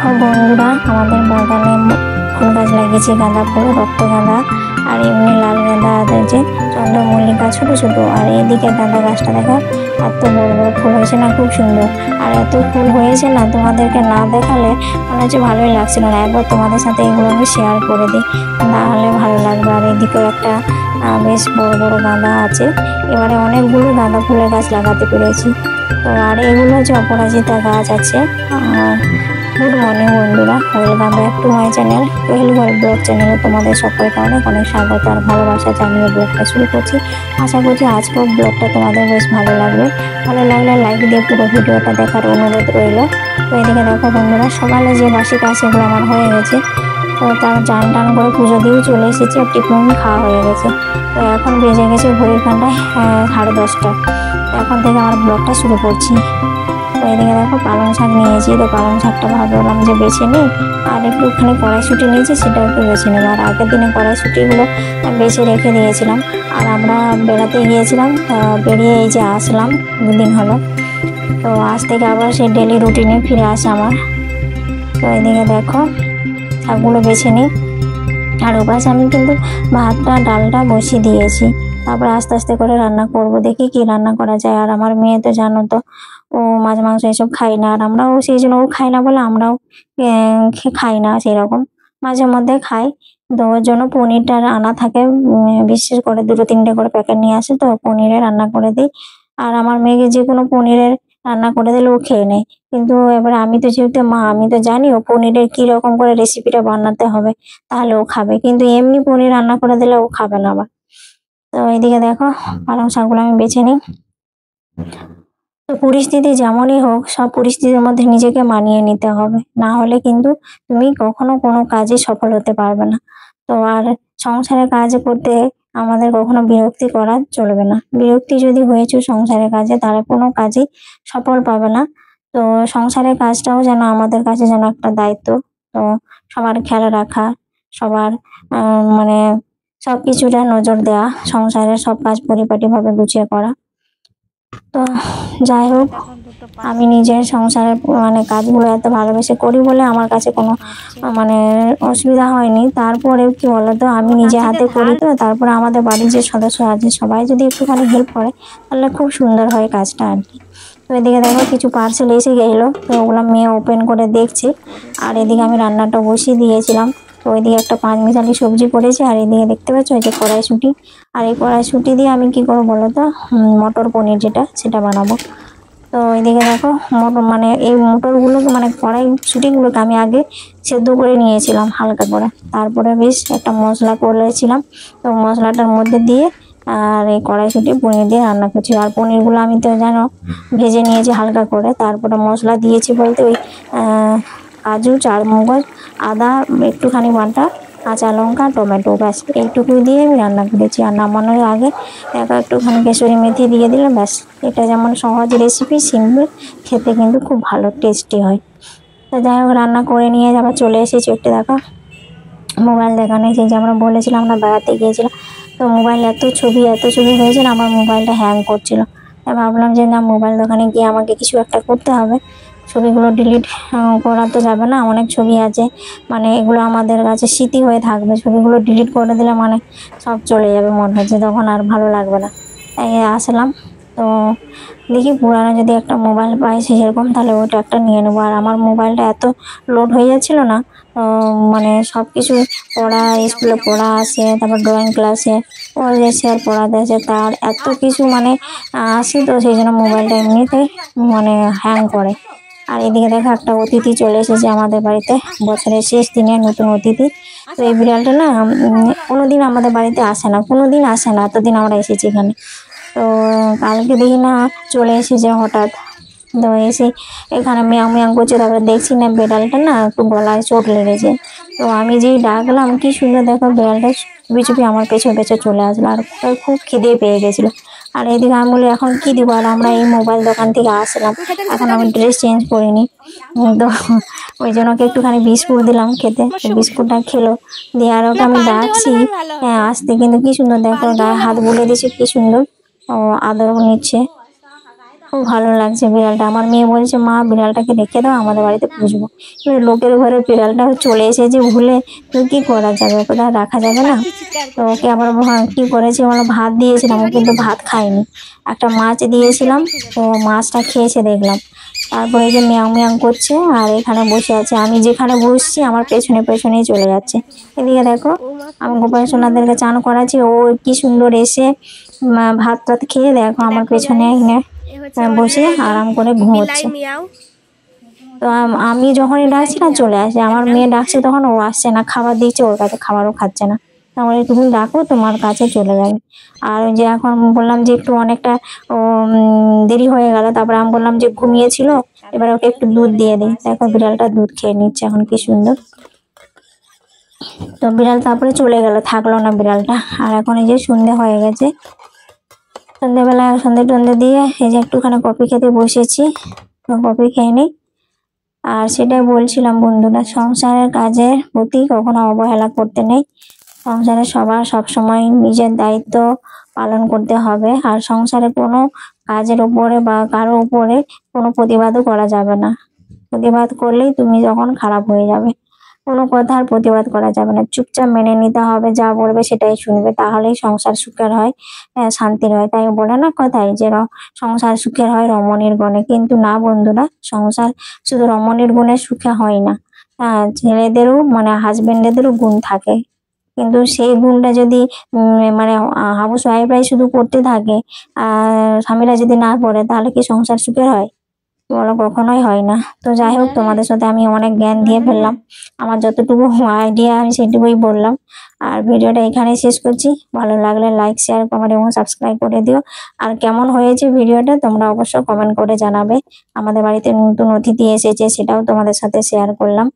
দেখো বন্ধুরা, আমাদের বাগানে ফুল গাছ লাগিয়েছি, গাঁদা ফুল, রক্তগাঁদা আর এমনি লাল গাঁদা আছে, চন্দ্রমল্লিকা ছোট ছোট। আর এইদিকে গাঁদা গাছটা দেখো এত বড় বড় ফুল হয়েছে না, খুব সুন্দর। আর এত ফুল হয়েছে না, তোমাদেরকে না দেখালে মনে হচ্ছে ভালোই লাগছিল না। একবার তোমাদের সাথে এগুলো আমি শেয়ার করে দিই, তাহলে ভালো লাগবে। আর এদিকেও একটা বেশ বড় বড় গাঁদা আছে। এবারে অনেকগুলো গাঁদা ফুলের গাছ লাগাতে পেরেছি। তো আর এগুলো হচ্ছে অপরাজিতা গাছ আছে। গুড মর্নিং বন্ধুরা, welcome back to my channel Koyel ঘর ব্লগ চ্যানেলে তোমাদের সকলকে অনেক অনেক স্বাগত আর ভালোবাসা জানিয়ে ব্লগটা শুরু করছি। আশা করছি আজকের ব্লগটা তোমাদের বেশ ভালো লাগবে। ভালো লাগলে লাইক দিয়ে পুরো ভিডিওটা দেখার অনুরোধ রইল। তো এদিকে দেখো বন্ধুরা, সকালে যে বাসি কাজ সেগুলো আমার হয়ে গেছে। তো তার চান টান করে পুজো দিয়েও চলে এসেছি আর টিফিন খাওয়া হয়ে গেছে। তো এখন বেজে গেছে ঘড়ির কাঁটায় 10:30। এখন থেকে আমার ব্লগটা শুরু করছি। তো এদিকে দেখো পালং শাক নিয়েছি। তো পালং শাকটা ভাবলাম যে বেছে নিই, আর একটুখানি কড়াইশুঁটি নিয়েছি, সেটাও একটু বেছে নেবো। আর আগের দিনে কড়াইশুঁটিগুলো বেছে রেখে দিয়েছিলাম। আর আমরা বেড়াতে গিয়েছিলাম, বেরিয়ে এই যে আসলাম 2 দিন হলো। তো আজ থেকে আবার সেই ডেলি রুটিনে ফিরে আসে আমার। তো এদিকে দেখো শাকগুলো বেছে নিই। আর ওপাশে আমি কিন্তু ভাতটা ডালটা বসিয়ে দিয়েছি। তারপরে আস্তে আস্তে করে রান্না করব, দেখি কি রান্না করা যায়। আর আমার মেয়ে তো জানো তো, ও মাছ মাংস এসব খাই না। আর আমরাও সেই জন্য ও খাই না বলে আমরাও খাই না সেরকম, মাঝে মধ্যে খাই। তো ওর জন্য পনিরটা আনা থাকে, বিশেষ করে 2-3টে করে প্যাকেট নিয়ে আসে, তো পনিরে রান্না করে দিই। আর আমার মেয়েকে যে কোনো পনিরের রান্না করে দিলে ও খেয়ে নেয়। কিন্তু এবার আমি তো যেহেতু মা, আমি তো জানি ও পনিরের কি রকম করে রেসিপিটা বানাতে হবে, তাহলে ও খাবে। কিন্তু এমনি পনির রান্না করে দিলে ও খাবে না আবার। তো এইদিকে দেখো পালং শাকগুলো আমি বেছে নিই। তো পরিস্থিতি যেমনই হোক, সব পরিস্থিতির মধ্যে নিজেকে মানিয়ে নিতে হবে, না হলে কিন্তু তুমি কখনো কোনো কাজে সফল হতে পারবে না। তো আর সংসারের কাজ করতে আমাদের কখনো বিরক্তি করা চলবে না। বিরক্তি যদি হয়েছে সংসারের কাজে, তাহলে কোনো কাজই সফল পাবে না। তো সংসারের কাজটাও যেন আমাদের কাছে যেন একটা দায়িত্ব। তো সবার খেয়াল রাখা, সবার মানে সবকিছুটা নজর দেওয়া, সংসারের সব কাজ পরিপাটিভাবে গুছিয়ে করা। তো যাই হোক, আমি নিজের সংসারের কাজগুলো এত ভালোবেসে করি বলে আমার কাছে কোনো মানে অসুবিধা হয়নি। তারপরে কি বলতো, আমি নিজে হাতে করি, তো তারপরে আমাদের বাড়ির যে সদস্য আছে সবাই যদি একটুখানি হেল্প করে, তাহলে খুব সুন্দর হয় কাজটা আর কি। তো এদিকে দেখো কিছু পার্সেল এসে গেলো, তো ওগুলো মেয়ে ওপেন করে দেখছি। আর এদিকে আমি রান্নাটা বসিয়ে দিয়েছিলাম। তো ওইদিকে একটা 5 মিশালি সবজি করেছি। আর এদিকে দেখতে পাচ্ছ এই যে কড়াইশুঁটি। আর এই কড়াইশুঁটি দিয়ে আমি কি করবো বলো তো, মটর পনির সেটা বানাবো। তো এইদিকে দেখো এই মটরগুলো কড়াইশুঁটিগুলোকে আমি আগে সেদ্ধ করে নিয়েছিলাম হালকা করে। তারপরে বেশ একটা মশলা করেছিলাম, তো মশলাটার মধ্যে দিয়ে আর এই কড়াইশুঁটি পনির দিয়ে রান্না করছি। আর পনিরগুলো আমি তো জানো ভেজে নিয়েছি হালকা করে। তারপরে মশলা দিয়েছি বলতে ওই কাজু, চারমগজ, আদা একটুখানি বাটা, কাঁচা লঙ্কা, টমেটো, ব্যাস এইটুকু দিয়ে আমি রান্না করেছি। আর নামানোর আগে একটুখানি কেশরি মেথি দিয়ে দিলাম, ব্যাস। এটা যেমন সহজ রেসিপি, সিম্পল, খেতে কিন্তু খুব ভালো টেস্টি হয়। তো যাই হোক, রান্না করে নিয়ে আবার চলে এসেছি। একটু দেখো মোবাইল দেখানো, সেই যে আমরা বলেছিলাম আমরা বেড়াতে গিয়েছিলাম। তো মোবাইল এত ছবি হয়েছে না, আমার মোবাইলটা হ্যাং করছিল। তাই ভাবলাম যে না, মোবাইল দোকানে গিয়ে আমাকে কিছু একটা করতে হবে। ছবিগুলো ডিলিট করা তো যাবে না, অনেক ছবি আছে, এগুলো আমাদের কাছে স্মৃতি হয়ে থাকবে। ছবিগুলো ডিলিট করে দিলে সব চলে যাবে, মনে হচ্ছে তখন আর ভালো লাগবে না। তাই আসলাম। তো দেখি পুরানো যদি একটা মোবাইল পাই সেরকম, তাহলে ওইটা একটা নিয়ে নেবো। আর আমার মোবাইলটা এত লোড হয়ে যাচ্ছিল না, সব কিছু পড়া, স্কুলে পড়া আছে, তারপর ড্রয়িং ক্লাসে ও যে স্যার পড়াতে আছে, তার এত কিছু আসে। তো সেই জন্য মোবাইলটা এমনিতে হ্যাং করে। আর এদিকে দেখো একটা অতিথি চলে এসেছে আমাদের বাড়িতে, বছরের শেষ দিনে নতুন অতিথি। তো এই বিড়ালটা না কোনোদিন আমাদের বাড়িতে আসে না, এতদিন আমরা এসেছি এখানে। তো কালকে দেখি না চলে এসেছে হঠাৎ। তো এসে এখানে মিয়াও মিয়াও করছে। তারপরে দেখছি না বিড়ালটা না একটু গলায় চোট লেগেছে। তো আমি যেই ডাকলাম, কি সুন্দর দেখো বিড়ালটা চুপি চুপি আমার পেছনে চলে আসলো। আর খুব খিদে পেয়ে গেছিলো। আর এইদিকে আমি বলি এখন কি দিব। আর আমরা এই মোবাইল দোকান থেকে আসলাম, এখন আমি ড্রেস চেঞ্জ করিনি। তো ওই জন্য ওকে একটুখানি বিস্কুট দিলাম খেতে। বিস্কুটটা খেলো, দিয়ে আর ওকে আমি ডাকছি আসতে, কিন্তু কি সুন্দর দেখো গায়ে হাত বুলিয়ে দিচ্ছে, কি সুন্দর ও আদর নিচ্ছে। খুব ভালো লাগছে বিড়ালটা। আমার মেয়ে বলছে মা বিড়ালটাকে রেখে দাও, আমাদের বাড়িতে পুষবো। এবার লোকের ঘরে বিড়ালটা চলে এসেছে ভুলে, তো কি করা যাবে, ওকে তো আর রাখা যাবে না। তো ওকে আবার কি করেছি, মানে ভাত দিয়েছিলাম, ও কিন্তু ভাত খায়নি। একটা মাছ দিয়েছিলাম, তো মাছটা খেয়েছে দেখলাম। তারপরে এই যে ম্যাং ম্যাং করছে আর এখানে বসে আছে, আমি যেখানে বসছি আমার পেছনে পেছনেই চলে যাচ্ছে। এদিকে দেখো, আমি গোপাল সোনাদেরকে চান করাচ্ছি, ও কি সুন্দর এসে ভাত টাত খেয়ে দেখো আমার পেছনে এখানে বসে আরাম করে ঘুমোচ্ছে। তো আমি যখনই ডাকছি না চলে আসে, আমার মেয়ে ডাকছে তখন ও আসছে না, খাবার দিচ্ছে ওর কাছে, খাবারও খাচ্ছে না। তারপরে তুমি ডাকো তোমার কাছে চলে যাবে। আর ওই যে এখন বললাম যে একটু অনেকটা দেরি হয়ে গেল, তারপরে আমি বললাম যে ঘুমিয়েছিল, এবার ওকে একটু দুধ দিয়ে দিই। দেখো বিড়ালটা দুধ খেয়ে নিচ্ছে এখন, কি সুন্দর। তো বিড়াল তারপরে চলে গেল, থাকলো না বিড়ালটা। আর এখন এই যে সন্ধে হয়ে গেছে, সন্ধ্যেবেলা সন্ধে টন্ধে দিয়ে এই যে একটুখানি কফি খেতে বসেছি, তো কফি খেয়ে নিই। আর সেটাই বলছিলাম বন্ধুরা, সংসারের কাজের প্রতি কখনো অবহেলা করতে নেই। সংসারে সবার সবসময় নিজের দায়িত্ব পালন করতে হবে। আর সংসারে কোনো কাজের উপরে বা কারো উপরে কোনো প্রতিবাদও করা যাবে না। প্রতিবাদ করলেই তুমি যখন খারাপ হয়ে যাবে। কোনো কথার প্রতিবাদ করা যাবে না, চুপচাপ মেনে নিতে হবে, যা বলবে সেটাই শুনবে, তাহলেই সংসার সুখের হয়, শান্তির হয়। তাই বলে না কথায় যে সংসার সুখের হয় রমণীর গুণে, কিন্তু না বন্ধুরা, সংসার শুধু রমণীর গুণে সুখে হয় না। ছেলেদেরও মানে হাজবেন্ডেদেরও গুণ থাকে, কিন্তু সেই গুণটা যদি মানে হাউস ওয়াইফরাই শুধু করতে থাকে আর স্বামীরা যদি না করে, তাহলে কি সংসার সুখের হয় বলো? কখনোই হয় না। তো যাই হোক, তোমাদের সাথে আমি অনেক জ্ঞান দিয়ে ফেললাম, আমার যতটুকু আইডিয়া আমি সেটুকুই বললাম। আর ভিডিওটা এখানে শেষ করছি। ভালো লাগলে লাইক, শেয়ার, কমেন্ট এবং সাবস্ক্রাইব করে দিও। আর কেমন হয়েছে ভিডিওটা তোমরা অবশ্যই কমেন্ট করে জানাবে। আমাদের বাড়িতে নতুন অতিথি এসেছে, সেটাও তোমাদের সাথে শেয়ার করলাম।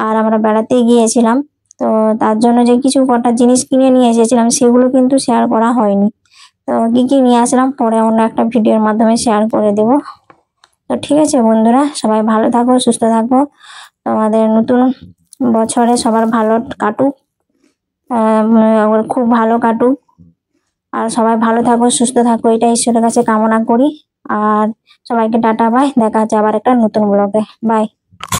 আর আমরা বেড়াতে গিয়েছিলাম, তো তার জন্য যে কিছু কটা জিনিস কিনে নিয়ে এসেছিলাম, সেগুলো কিন্তু শেয়ার করা হয়নি। তো কি কি নিয়ে আসলাম পরে অন্য একটা ভিডিওর মাধ্যমে শেয়ার করে দেবো। তো ঠিক আছে বন্ধুরা, সবাই ভালো থাকো, সুস্থ থাকো। তোমাদের নতুন বছরে সবার ভালো কাটুক, খুব ভালো কাটুক। আর সবাই ভালো থাকো, সুস্থ থাকো, এটা ঈশ্বরের কাছে কামনা করি। আর সবাইকে টাটা, বাই, দেখা হচ্ছে আবার একটা নতুন ব্লগে। বাই।